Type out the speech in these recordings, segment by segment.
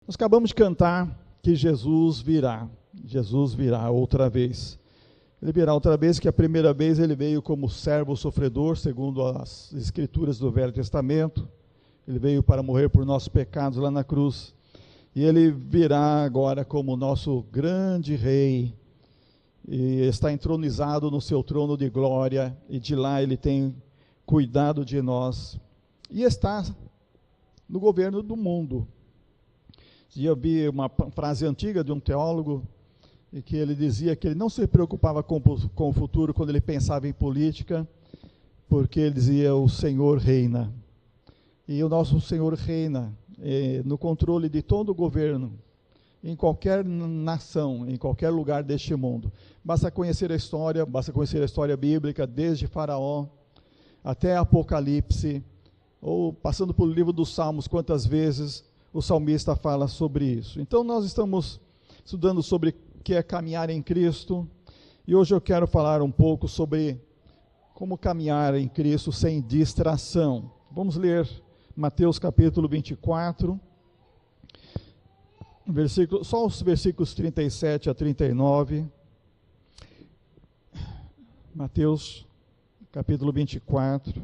Nós acabamos de cantar que Jesus virá outra vez. Ele virá outra vez, que a primeira vez ele veio como servo sofredor, segundo as escrituras do Velho Testamento. Ele veio para morrer por nossos pecados lá na cruz. E ele virá agora como nosso grande rei, e está entronizado no seu trono de glória, e de lá ele tem cuidado de nós, e está no governo do mundo. Eu vi uma frase antiga de um teólogo, e que ele dizia que ele não se preocupava com o futuro quando ele pensava em política, porque ele dizia: o Senhor reina. E o nosso Senhor reina no controle de todo o governo, em qualquer nação, em qualquer lugar deste mundo. Basta conhecer a história bíblica, desde Faraó até Apocalipse, ou passando pelo livro dos Salmos, quantas vezes o salmista fala sobre isso. Então nós estamos estudando sobre o que é caminhar em Cristo, e hoje eu quero falar um pouco sobre como caminhar em Cristo sem distração. Vamos ler Mateus capítulo 24, só os versículos 37 a 39. Mateus capítulo 24.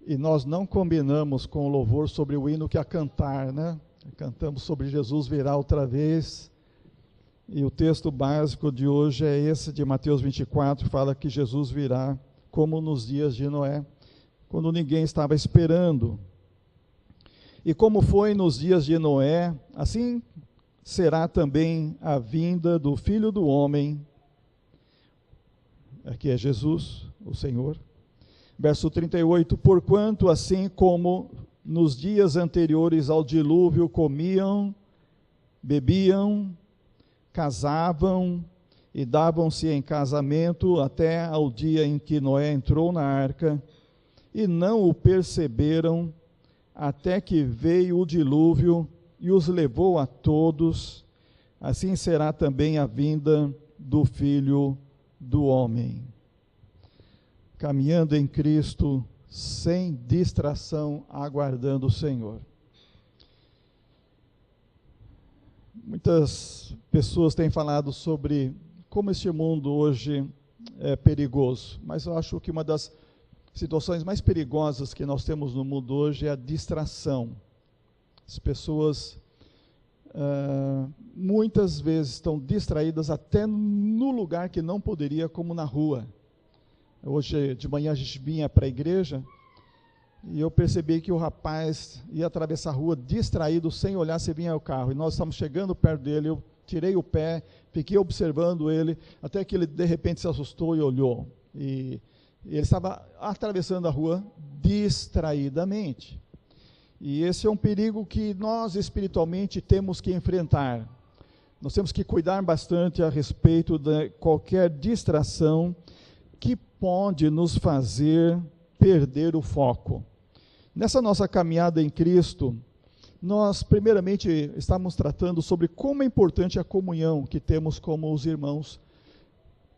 E nós não combinamos com o louvor sobre o hino que a cantar, né? Cantamos sobre Jesus virá outra vez. E o texto básico de hoje é esse de Mateus 24, fala que Jesus virá como nos dias de Noé, quando ninguém estava esperando. E como foi nos dias de Noé, assim será também a vinda do Filho do Homem. Aqui é Jesus, o Senhor. Verso 38, porquanto assim como nos dias anteriores ao dilúvio comiam, bebiam, casavam e davam-se em casamento até ao dia em que Noé entrou na arca, e não o perceberam, até que veio o dilúvio e os levou a todos, assim será também a vinda do Filho do Homem. Caminhando em Cristo, sem distração, aguardando o Senhor. Muitas pessoas têm falado sobre como este mundo hoje é perigoso, mas eu acho que uma das situações mais perigosas que nós temos no mundo hoje é a distração. As pessoas muitas vezes estão distraídas até no lugar que não poderia, como na rua. Hoje de manhã a gente vinha para a igreja e eu percebi que o rapaz ia atravessar a rua distraído, sem olhar se vinha o carro. E nós estamos chegando perto dele, eu tirei o pé, fiquei observando ele, até que ele de repente se assustou e olhou. E ele estava atravessando a rua distraidamente. E esse é um perigo que nós espiritualmente temos que enfrentar. Nós temos que cuidar bastante a respeito de qualquer distração que pode nos fazer perder o foco. Nessa nossa caminhada em Cristo, nós primeiramente estamos tratando sobre como é importante a comunhão que temos como os irmãos,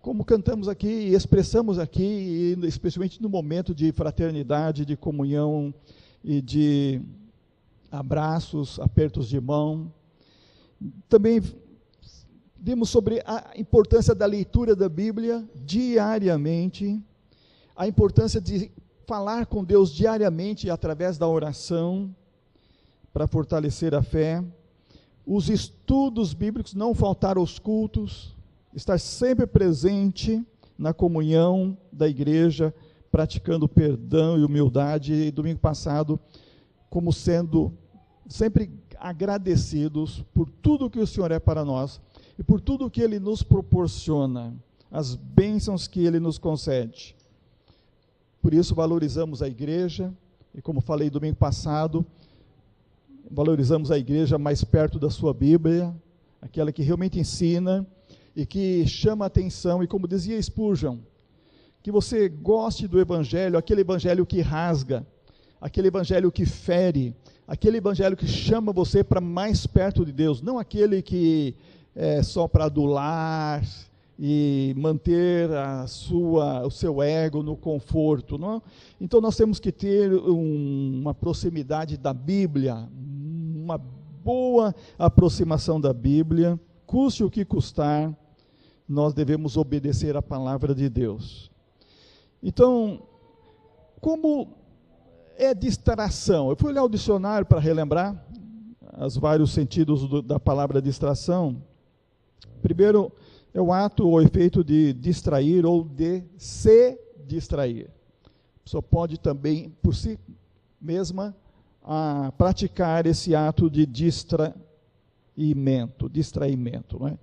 como cantamos aqui e expressamos aqui, e especialmente no momento de fraternidade, de comunhão e de abraços, apertos de mão. Também vimos sobre a importância da leitura da Bíblia diariamente, a importância de falar com Deus diariamente através da oração, para fortalecer a fé, os estudos bíblicos, não faltar aos cultos, estar sempre presente na comunhão da igreja, praticando perdão e humildade. E domingo passado, como sendo sempre agradecidos por tudo que o Senhor é para nós, e por tudo que Ele nos proporciona, as bênçãos que Ele nos concede. Por isso valorizamos a igreja, e como falei domingo passado, valorizamos a igreja mais perto da sua Bíblia, aquela que realmente ensina, e que chama a atenção, e como dizia Spurgeon, que você goste do Evangelho, aquele Evangelho que rasga, aquele Evangelho que fere, aquele Evangelho que chama você para mais perto de Deus, não aquele que é só para adular e manter o seu ego no conforto, não? Então nós temos que ter uma proximidade da Bíblia uma boa aproximação da Bíblia, custe o que custar, nós devemos obedecer à palavra de Deus. Então, como é distração? Eu fui olhar o dicionário para relembrar os vários sentidos da palavra distração. Primeiro, é o ato ou efeito de distrair ou de se distrair. A pessoa pode também, por si mesma, praticar esse ato de distraimento, não é?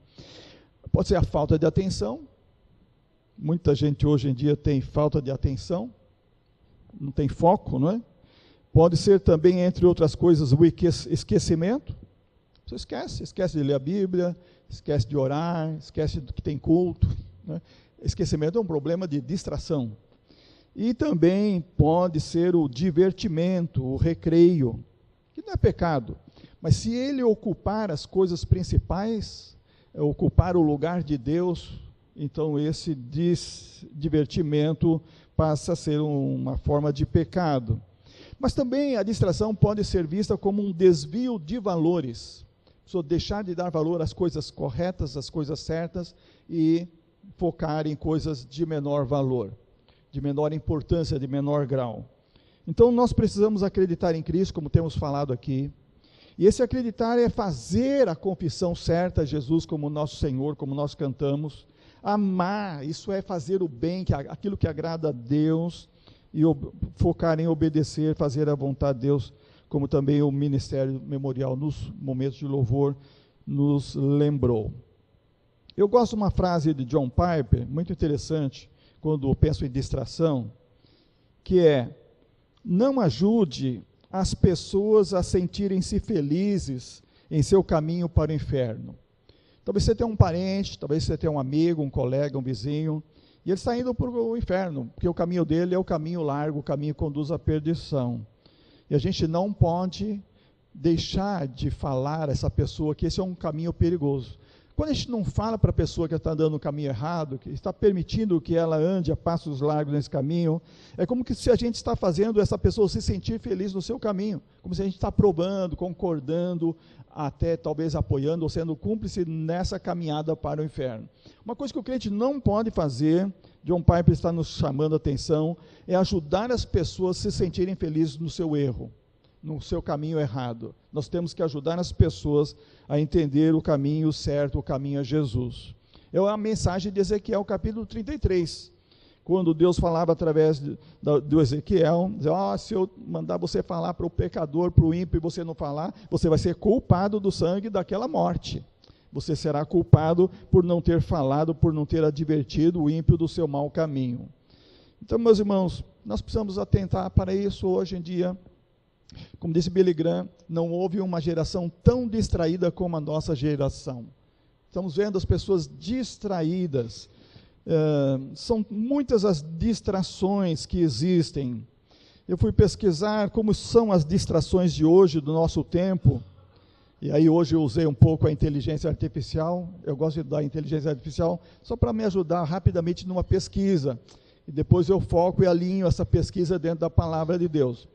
Pode ser a falta de atenção. Muita gente hoje em dia tem falta de atenção, não tem foco, não é? Pode ser também, entre outras coisas, o esquecimento. Você esquece de ler a Bíblia, esquece de orar, esquece que tem culto, né? Esquecimento é um problema de distração. E também pode ser o divertimento, o recreio, que não é pecado, mas se ele ocupar as coisas principais, ocupar o lugar de Deus, então esse divertimento passa a ser uma forma de pecado. Mas também a distração pode ser vista como um desvio de valores. A pessoa deixar de dar valor às coisas corretas, às coisas certas, e focar em coisas de menor valor, de menor importância, de menor grau. Então nós precisamos acreditar em Cristo, como temos falado aqui. E esse acreditar é fazer a confissão certa a Jesus como nosso Senhor, como nós cantamos. Amar, isso é fazer o bem, aquilo que agrada a Deus, e focar em obedecer, fazer a vontade de Deus, como também o Ministério Memorial, nos momentos de louvor, nos lembrou. Eu gosto de uma frase de John Piper, muito interessante, quando penso em distração, que é: não ajude as pessoas a sentirem-se felizes em seu caminho para o inferno. Talvez você tenha um parente, talvez você tenha um amigo, um colega, um vizinho, e ele está indo para o inferno, porque o caminho dele é o caminho largo, o caminho que conduz à perdição. E a gente não pode deixar de falar a essa pessoa que esse é um caminho perigoso. Quando a gente não fala para a pessoa que está andando no caminho errado, que está permitindo que ela ande a passos largos nesse caminho, é como que se a gente está fazendo essa pessoa se sentir feliz no seu caminho, como se a gente está aprovando, concordando, até talvez apoiando ou sendo cúmplice nessa caminhada para o inferno. Uma coisa que o crente não pode fazer, John Piper está nos chamando a atenção, é ajudar as pessoas a se sentirem felizes no seu erro, no seu caminho errado. Nós temos que ajudar as pessoas a entender o caminho certo, o caminho a Jesus. É a mensagem de Ezequiel, capítulo 33, quando Deus falava através do Ezequiel, dizia, se eu mandar você falar para o pecador, para o ímpio, e você não falar, você vai ser culpado do sangue daquela morte. Você será culpado por não ter falado, por não ter advertido o ímpio do seu mau caminho. Então, meus irmãos, nós precisamos atentar para isso hoje em dia. Como disse Billy Graham, não houve uma geração tão distraída como a nossa geração. Estamos vendo as pessoas distraídas. São muitas as distrações que existem. Eu fui pesquisar como são as distrações de hoje, do nosso tempo, e aí hoje eu usei um pouco a inteligência artificial. Eu gosto da inteligência artificial só para me ajudar rapidamente numa pesquisa, e depois eu foco e alinho essa pesquisa dentro da palavra de Deus.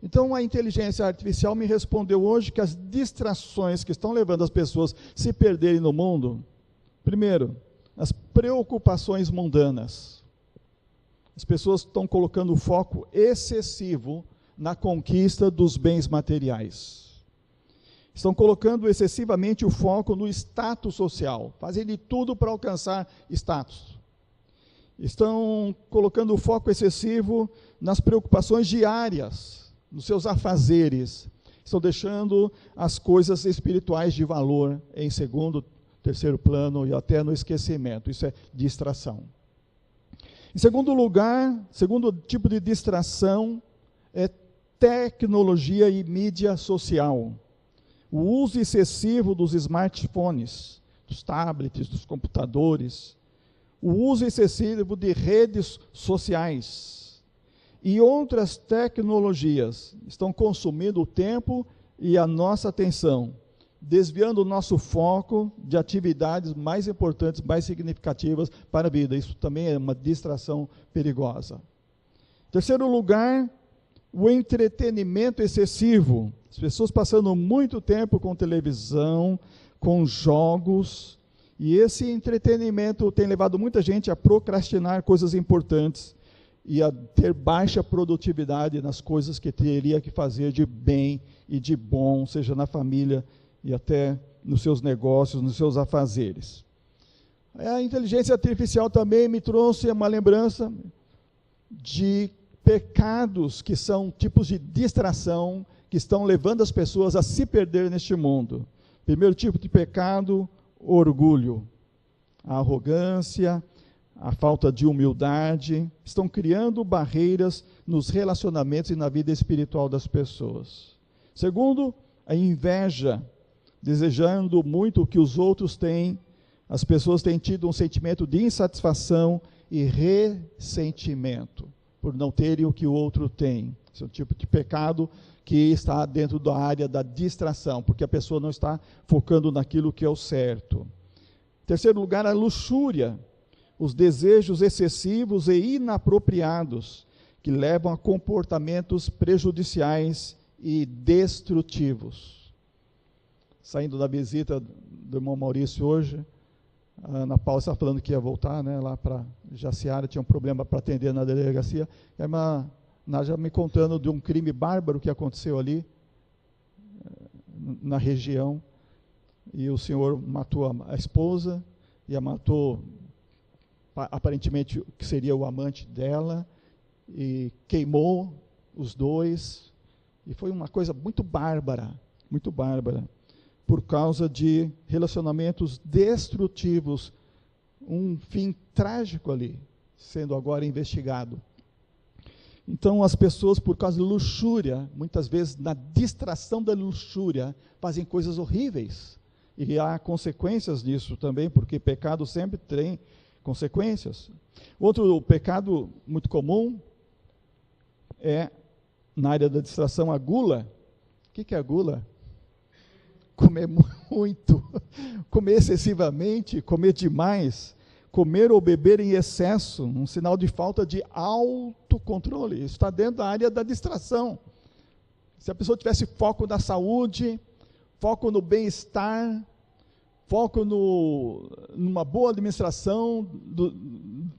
Então a inteligência artificial me respondeu hoje que as distrações que estão levando as pessoas a se perderem no mundo, primeiro, as preocupações mundanas. As pessoas estão colocando foco excessivo na conquista dos bens materiais. Estão colocando excessivamente o foco no status social, fazendo de tudo para alcançar status. Estão colocando o foco excessivo nas preocupações diárias, nos seus afazeres. Estão deixando as coisas espirituais de valor em segundo, terceiro plano e até no esquecimento. Isso é distração. Em segundo lugar, segundo tipo de distração é tecnologia e mídia social. O uso excessivo dos smartphones, dos tablets, dos computadores, o uso excessivo de redes sociais e outras tecnologias estão consumindo o tempo e a nossa atenção, desviando o nosso foco de atividades mais importantes, mais significativas para a vida. Isso também é uma distração perigosa. Terceiro lugar, O entretenimento excessivo, as pessoas passando muito tempo com televisão, com jogos, e esse entretenimento tem levado muita gente a procrastinar coisas importantes e a ter baixa produtividade nas coisas que teria que fazer de bem e de bom, seja na família e até nos seus negócios, nos seus afazeres. A inteligência artificial também me trouxe uma lembrança de pecados que são tipos de distração que estão levando as pessoas a se perder neste mundo. Primeiro tipo de pecado, orgulho, a arrogância, a falta de humildade, estão criando barreiras nos relacionamentos e na vida espiritual das pessoas. Segundo, a inveja, desejando muito o que os outros têm, as pessoas têm tido um sentimento de insatisfação e ressentimento por não terem o que o outro tem. Esse é um tipo de pecado que está dentro da área da distração, porque a pessoa não está focando naquilo que é o certo. Em terceiro lugar, a luxúria, os desejos excessivos e inapropriados, que levam a comportamentos prejudiciais e destrutivos. Saindo da visita do irmão Maurício hoje, a Ana Paula estava falando que ia voltar, né, lá para Jaciara, tinha um problema para atender na delegacia, e a irmã Nádia me contando de um crime bárbaro que aconteceu ali, na região, e o senhor matou a esposa, e a matou, aparentemente, que seria o amante dela, e queimou os dois, e foi uma coisa muito bárbara, por causa de relacionamentos destrutivos, um fim trágico ali, sendo agora investigado. Então as pessoas, por causa de luxúria, muitas vezes na distração da luxúria, fazem coisas horríveis, e há consequências disso também, porque pecado sempre tem consequências. Outro pecado muito comum é, na área da distração, a gula. O que é a gula? Comer muito, comer excessivamente, comer demais, comer ou beber em excesso, um sinal de falta de autocontrole. Isso está dentro da área da distração. Se a pessoa tivesse foco na saúde, foco no bem-estar, foco numa boa administração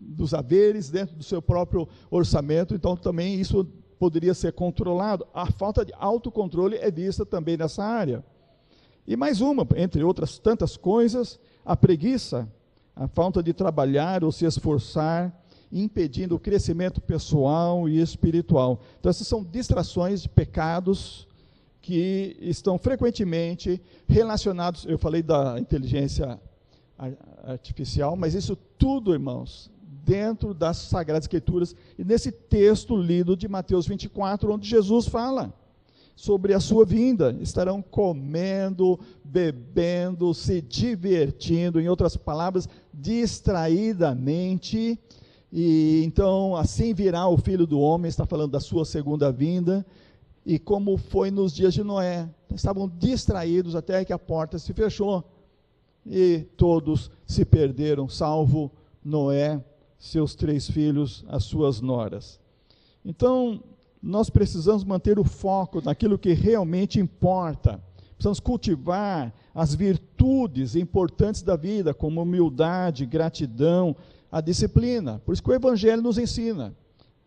dos haveres dentro do seu próprio orçamento, então também isso poderia ser controlado. A falta de autocontrole é vista também nessa área. E mais uma, entre outras tantas coisas, a preguiça, a falta de trabalhar ou se esforçar, impedindo o crescimento pessoal e espiritual. Então essas são distrações de pecados que estão frequentemente relacionados, eu falei da inteligência artificial, mas isso tudo, irmãos, dentro das Sagradas Escrituras, e nesse texto lido de Mateus 24, onde Jesus fala sobre a sua vinda, estarão comendo, bebendo, se divertindo, em outras palavras, distraidamente, e então assim virá o Filho do Homem, está falando da sua segunda vinda, e como foi nos dias de Noé, estavam distraídos até que a porta se fechou, e todos se perderam, salvo Noé, seus 3 filhos, as suas noras. Então, nós precisamos manter o foco naquilo que realmente importa. Precisamos cultivar as virtudes importantes da vida, como humildade, gratidão, a disciplina. Por isso que o Evangelho nos ensina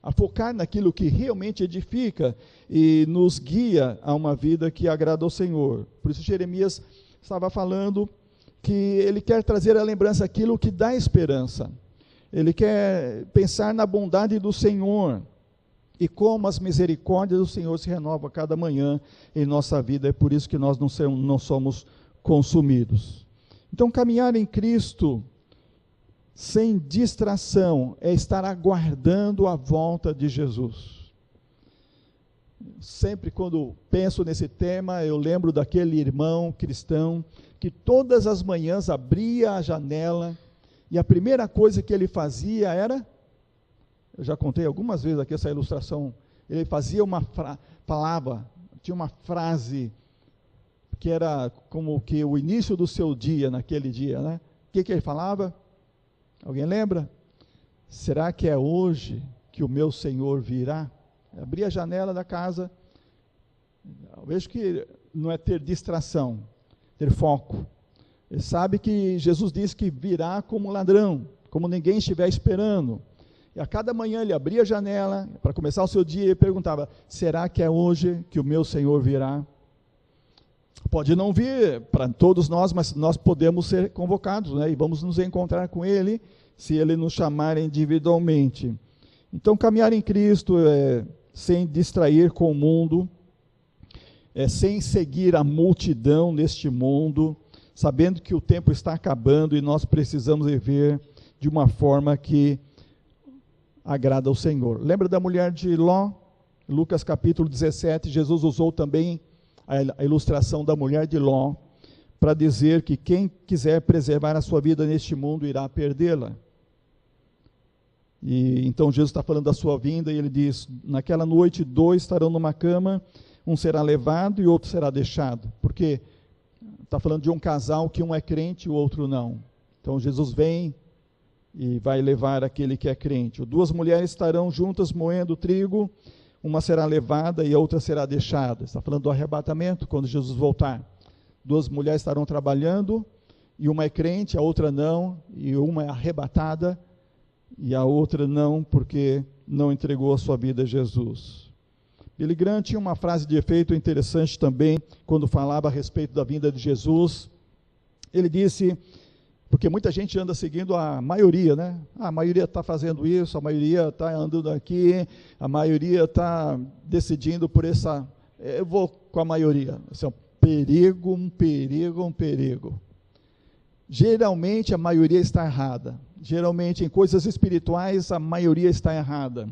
a focar naquilo que realmente edifica e nos guia a uma vida que agrada ao Senhor. Por isso Jeremias estava falando que ele quer trazer à lembrança aquilo que dá esperança. Ele quer pensar na bondade do Senhor, e como as misericórdias do Senhor se renovam a cada manhã em nossa vida. É por isso que nós não somos consumidos. Então, caminhar em Cristo sem distração é estar aguardando a volta de Jesus. Sempre quando penso nesse tema, eu lembro daquele irmão cristão que todas as manhãs abria a janela e a primeira coisa que ele fazia era... Eu já contei algumas vezes aqui essa ilustração. Ele fazia uma palavra, tinha uma frase que era como que o início do seu dia, naquele dia, né? O que ele falava? Alguém lembra? Será que é hoje que o meu Senhor virá? Abrir a janela da casa. Eu vejo que não é ter distração, ter foco. Ele sabe que Jesus disse que virá como ladrão, como ninguém estiver esperando. E a cada manhã ele abria a janela para começar o seu dia e perguntava: será que é hoje que o meu Senhor virá? Pode não vir para todos nós, mas nós podemos ser convocados, né? E vamos nos encontrar com Ele, se Ele nos chamar individualmente. Então, caminhar em Cristo sem distrair com o mundo, sem seguir a multidão neste mundo, sabendo que o tempo está acabando e nós precisamos viver de uma forma que agrada ao Senhor. Lembra da mulher de Ló? Lucas capítulo 17, Jesus usou também a ilustração da mulher de Ló para dizer que quem quiser preservar a sua vida neste mundo irá perdê-la. E então Jesus está falando da sua vinda e ele diz: naquela noite 2 estarão numa cama, um será levado e outro será deixado. Porque está falando de um casal que um é crente e o outro não. Então Jesus vem e vai levar aquele que é crente. 2 mulheres estarão juntas moendo trigo, uma será levada e a outra será deixada. Está falando do arrebatamento, quando Jesus voltar. 2 mulheres estarão trabalhando, e uma é crente, a outra não, e uma é arrebatada, e a outra não, porque não entregou a sua vida a Jesus. Billy Graham tinha uma frase de efeito interessante também, quando falava a respeito da vinda de Jesus. Ele disse, porque muita gente anda seguindo a maioria, né? A maioria está fazendo isso, a maioria está andando aqui, a maioria está decidindo por essa... Eu vou com a maioria. Isso é um perigo, um perigo, um perigo. Geralmente a maioria está errada. Geralmente em coisas espirituais a maioria está errada.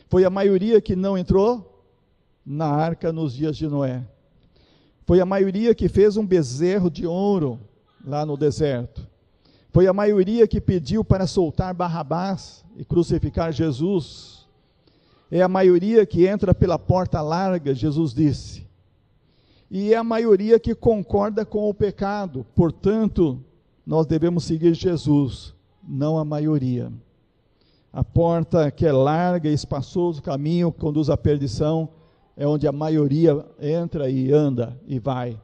Foi a maioria que não entrou na arca nos dias de Noé. Foi a maioria que fez um bezerro de ouro lá no deserto. Foi a maioria que pediu para soltar Barrabás e crucificar Jesus. É a maioria que entra pela porta larga, Jesus disse. E é a maioria que concorda com o pecado. Portanto, nós devemos seguir Jesus, não a maioria. A porta que é larga e espaçoso, o caminho que conduz à perdição, é onde a maioria entra e anda e vai,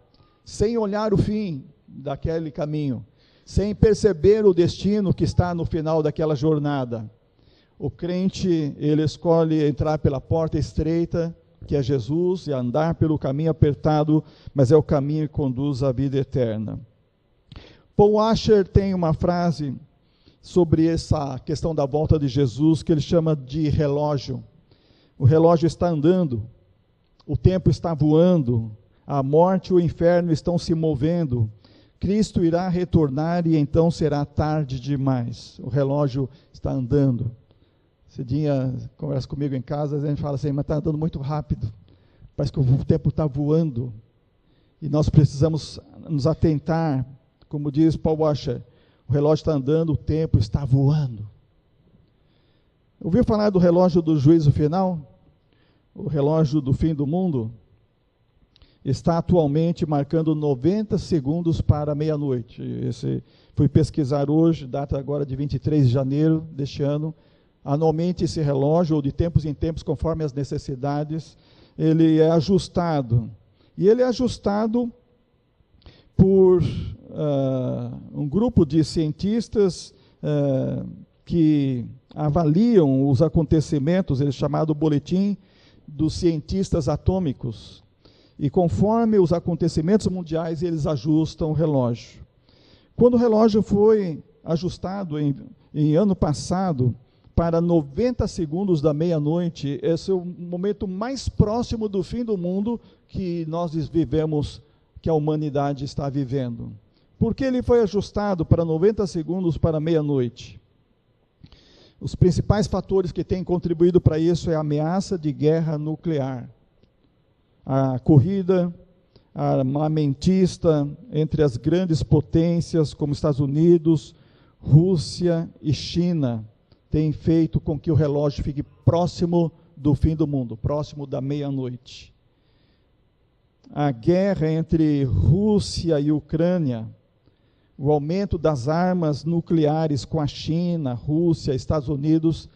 sem olhar o fim daquele caminho, sem perceber o destino que está no final daquela jornada. O crente, ele escolhe entrar pela porta estreita, que é Jesus, e andar pelo caminho apertado, mas é o caminho que conduz à vida eterna. Paul Washer tem uma frase sobre essa questão da volta de Jesus, que ele chama de relógio. O relógio está andando, o tempo está voando, a morte e o inferno estão se movendo, Cristo irá retornar e então será tarde demais. O relógio está andando. Cidinha conversa comigo em casa, a gente fala assim, mas está andando muito rápido, parece que o tempo está voando, e nós precisamos nos atentar, como diz Paul Washer, o relógio está andando, o tempo está voando. Ouviu falar do relógio do juízo final? O relógio do fim do mundo? Está atualmente marcando 90 segundos para meia-noite. Fui pesquisar hoje, data agora de 23 de janeiro deste ano. Anualmente esse relógio, ou de tempos em tempos, conforme as necessidades, ele é ajustado. E ele é ajustado por um grupo de cientistas que avaliam os acontecimentos, ele é chamado Boletim dos Cientistas Atômicos. E conforme os acontecimentos mundiais, eles ajustam o relógio. Quando o relógio foi ajustado em ano passado para 90 segundos da meia-noite, esse é o momento mais próximo do fim do mundo que nós vivemos, que a humanidade está vivendo. Por que ele foi ajustado para 90 segundos para meia-noite? Os principais fatores que têm contribuído para isso é a ameaça de guerra nuclear, a corrida armamentista entre as grandes potências como Estados Unidos, Rússia e China tem feito com que o relógio fique próximo do fim do mundo, próximo da meia-noite. A guerra entre Rússia e Ucrânia, o aumento das armas nucleares com a China, Rússia, Estados Unidos,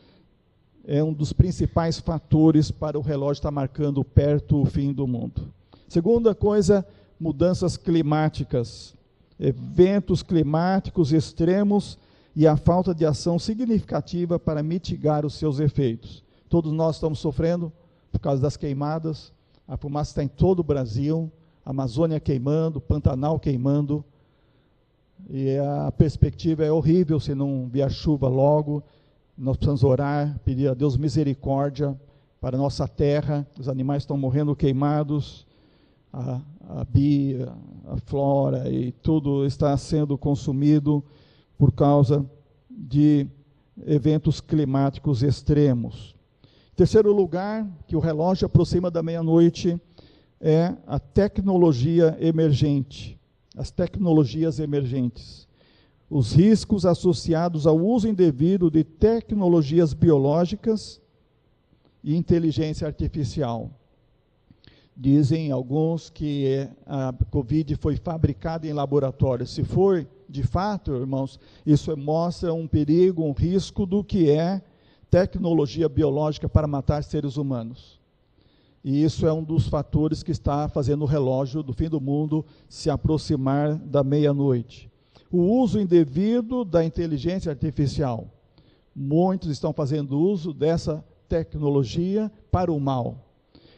é um dos principais fatores para o relógio estar marcando perto o fim do mundo. Segunda coisa, mudanças climáticas. Eventos climáticos extremos e a falta de ação significativa para mitigar os seus efeitos. Todos nós estamos sofrendo por causa das queimadas, a fumaça está em todo o Brasil, a Amazônia queimando, o Pantanal queimando, e a perspectiva é horrível se não vier chuva logo. Nós precisamos orar, pedir a Deus misericórdia para a nossa terra, os animais estão morrendo queimados, a flora e tudo está sendo consumido por causa de eventos climáticos extremos. Terceiro lugar, que o relógio aproxima da meia-noite, é a tecnologia emergente, as tecnologias emergentes. Os riscos associados ao uso indevido de tecnologias biológicas e inteligência artificial. Dizem alguns que a Covid foi fabricada em laboratório. Se for, de fato, irmãos, isso mostra um perigo, um risco do que é tecnologia biológica para matar seres humanos. E isso é um dos fatores que está fazendo o relógio do fim do mundo se aproximar da meia-noite. O uso indevido da inteligência artificial. Muitos estão fazendo uso dessa tecnologia para o mal.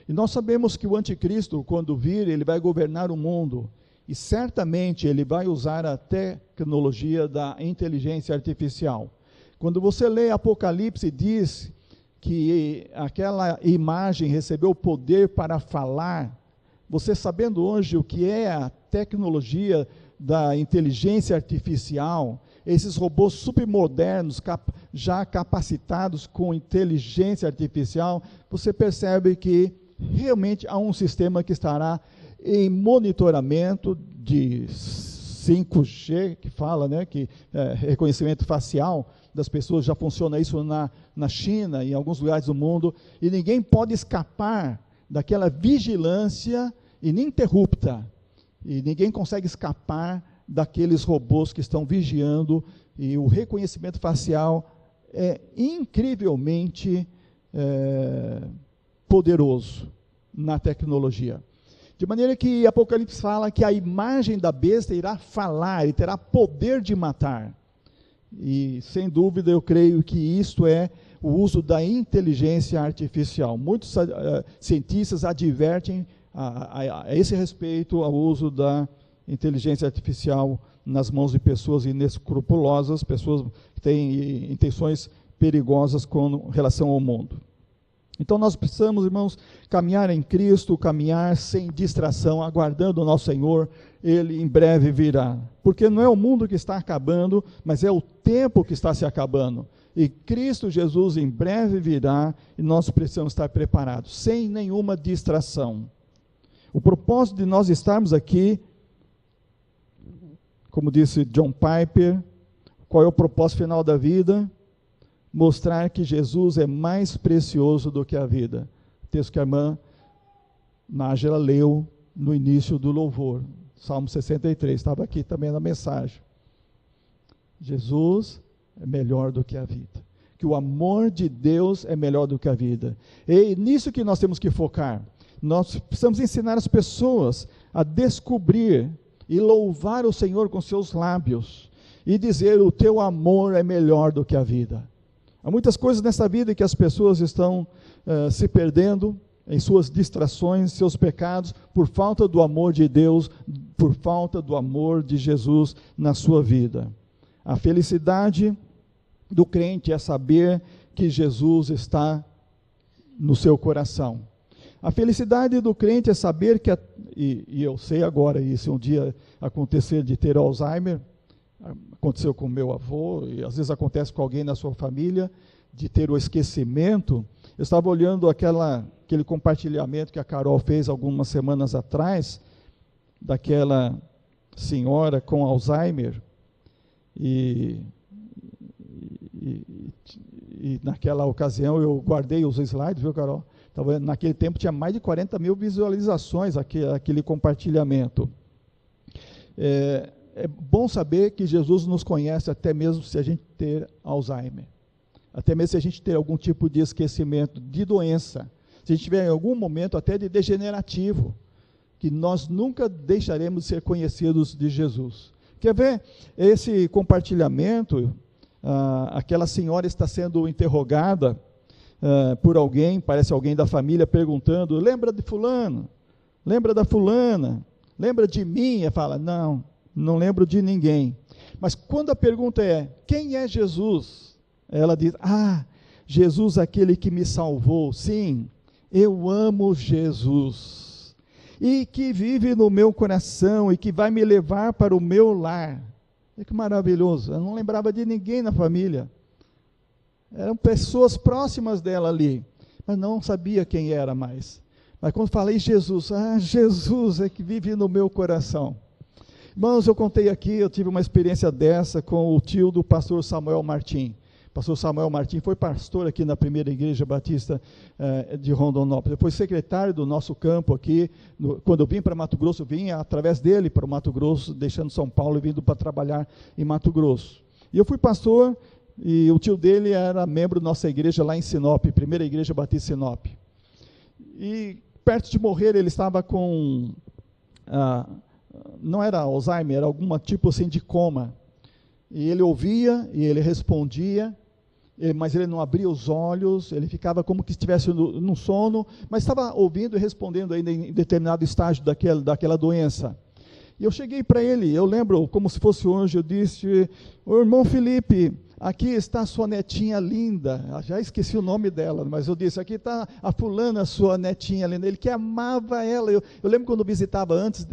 E nós sabemos que o anticristo, quando vir, ele vai governar o mundo. E certamente ele vai usar a tecnologia da inteligência artificial. Quando você lê Apocalipse, diz que aquela imagem recebeu o poder para falar. Você sabendo hoje o que é a tecnologia da inteligência artificial, esses robôs submodernos, já capacitados com inteligência artificial, você percebe que realmente há um sistema que estará em monitoramento de 5G, que fala, né, que reconhecimento facial das pessoas, já funciona isso na China, em alguns lugares do mundo, e ninguém pode escapar daquela vigilância ininterrupta, e ninguém consegue escapar daqueles robôs que estão vigiando, e o reconhecimento facial é incrivelmente poderoso na tecnologia. De maneira que Apocalipse fala que a imagem da besta irá falar e terá poder de matar. E, sem dúvida, eu creio que isto é o uso da inteligência artificial. Muitos cientistas advertem a esse respeito ao uso da inteligência artificial nas mãos de pessoas inescrupulosas, pessoas que têm intenções perigosas com relação ao mundo. Então nós precisamos, irmãos, caminhar em Cristo, caminhar sem distração, aguardando o nosso Senhor. Ele em breve virá. Porque não é o mundo que está acabando, mas é o tempo que está se acabando. E Cristo Jesus em breve virá e nós precisamos estar preparados, sem nenhuma distração. O propósito de nós estarmos aqui, como disse John Piper, qual é o propósito final da vida? Mostrar que Jesus é mais precioso do que a vida. O texto que a irmã Nájila leu no início do louvor, Salmo 63, estava aqui também na mensagem. Jesus é melhor do que a vida. Que o amor de Deus é melhor do que a vida. E nisso que nós temos que focar. Nós precisamos ensinar as pessoas a descobrir e louvar o Senhor com seus lábios. E dizer, o teu amor é melhor do que a vida. Há muitas coisas nessa vida que as pessoas estão se perdendo em suas distrações, seus pecados, por falta do amor de Deus, por falta do amor de Jesus na sua vida. A felicidade do crente é saber que Jesus está no seu coração. A felicidade do crente é saber que, e eu sei agora, e se um dia acontecer de ter Alzheimer, aconteceu com meu avô, e às vezes acontece com alguém na sua família, de ter o esquecimento. Eu estava olhando aquele compartilhamento que a Carol fez algumas semanas atrás, daquela senhora com Alzheimer, e naquela ocasião eu guardei os slides, viu, Carol? Naquele tempo tinha mais de 40 mil visualizações aquele compartilhamento. É bom saber que Jesus nos conhece até mesmo se a gente ter Alzheimer. até mesmo se a gente ter algum tipo de esquecimento, de doença, se a gente tiver em algum momento até de degenerativo, que nós nunca deixaremos de ser conhecidos de Jesus. Quer ver esse compartilhamento? Aquela senhora está sendo interrogada por alguém, parece alguém da família, perguntando, lembra de fulano? Lembra da fulana? Lembra de mim? Ela fala, não lembro de ninguém. Mas quando a pergunta é, quem é Jesus? Ela diz, Jesus, aquele que me salvou. Sim, eu amo Jesus. E que vive no meu coração e que vai me levar para o meu lar. E que maravilhoso, eu não lembrava de ninguém na família. Eram pessoas próximas dela ali, mas não sabia quem era mais. Mas quando falei Jesus, Jesus é que vive no meu coração. Irmãos, eu contei aqui, eu tive uma experiência dessa com o tio do pastor Samuel Martim. Pastor Samuel Martim foi pastor aqui na primeira igreja batista de Rondonópolis. Foi secretário do nosso campo aqui. Quando eu vim para Mato Grosso, eu vim através dele para o Mato Grosso, deixando São Paulo e vindo para trabalhar em Mato Grosso. E eu fui pastor, e o tio dele era membro da nossa igreja lá em Sinop, primeira igreja batista em Sinop. E perto de morrer, ele estava com, não era Alzheimer, era algum tipo assim de coma. E ele ouvia, e ele respondia, mas ele não abria os olhos, ele ficava como que estivesse num sono, mas estava ouvindo e respondendo ainda em determinado estágio daquela doença. E eu cheguei para ele, eu lembro como se fosse hoje, eu disse, ô irmão Felipe, aqui está a sua netinha linda, já esqueci o nome dela, mas eu disse, aqui está a fulana, sua netinha linda, ele que amava ela, eu lembro quando visitava antes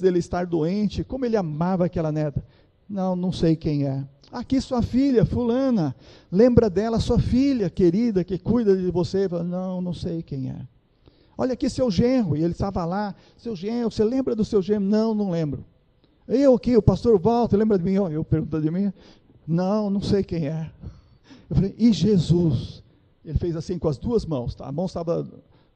dele estar doente, como ele amava aquela neta. Não sei quem é. Aqui sua filha, fulana, lembra dela, sua filha querida, que cuida de você? Não sei quem é. Olha aqui seu genro, e ele estava lá, seu genro, você lembra do seu genro? Não lembro. Eu aqui, o pastor Walter, lembra de mim? Eu pergunto de mim, não sei quem é. Eu falei, e Jesus? Ele fez assim com as duas mãos, tá? A mão estava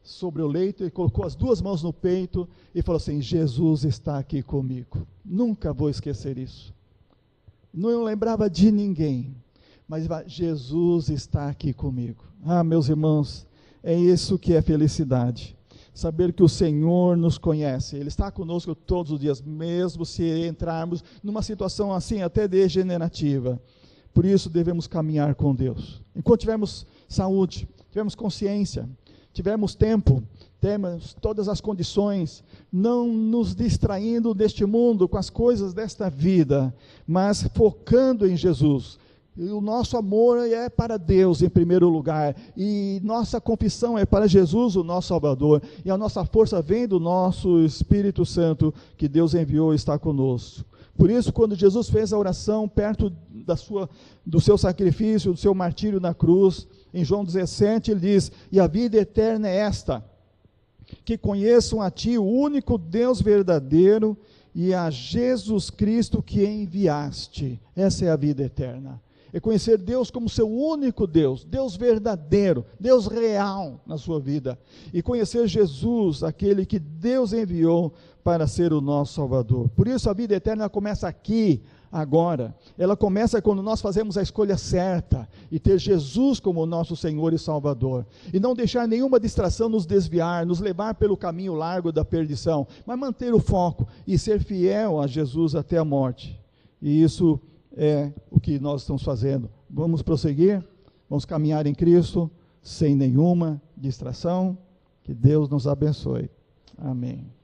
sobre o leito, ele colocou as duas mãos no peito, e falou assim, Jesus está aqui comigo. Nunca vou esquecer isso. Não lembrava de ninguém, mas Jesus está aqui comigo. Meus irmãos, é isso que é felicidade. Saber que o Senhor nos conhece, Ele está conosco todos os dias, mesmo se entrarmos numa situação assim, até degenerativa. Por isso devemos caminhar com Deus. Enquanto tivermos saúde, tivermos consciência, tivermos tempo, temos todas as condições, não nos distraindo deste mundo com as coisas desta vida, mas focando em Jesus. E o nosso amor é para Deus em primeiro lugar, e nossa confissão é para Jesus, o nosso Salvador, e a nossa força vem do nosso Espírito Santo, que Deus enviou e está conosco. Por isso, quando Jesus fez a oração perto do seu sacrifício, do seu martírio na cruz, em João 17, ele diz, e a vida eterna é esta, que conheçam a Ti, o único Deus verdadeiro, e a Jesus Cristo que enviaste. Essa é a vida eterna. É conhecer Deus como seu único Deus, Deus verdadeiro, Deus real na sua vida. E conhecer Jesus, aquele que Deus enviou para ser o nosso Salvador. Por isso a vida eterna começa aqui, agora. Ela começa quando nós fazemos a escolha certa e ter Jesus como nosso Senhor e Salvador. E não deixar nenhuma distração nos desviar, nos levar pelo caminho largo da perdição, mas manter o foco e ser fiel a Jesus até a morte. E isso é o que nós estamos fazendo. Vamos prosseguir, vamos caminhar em Cristo sem nenhuma distração. Que Deus nos abençoe. Amém.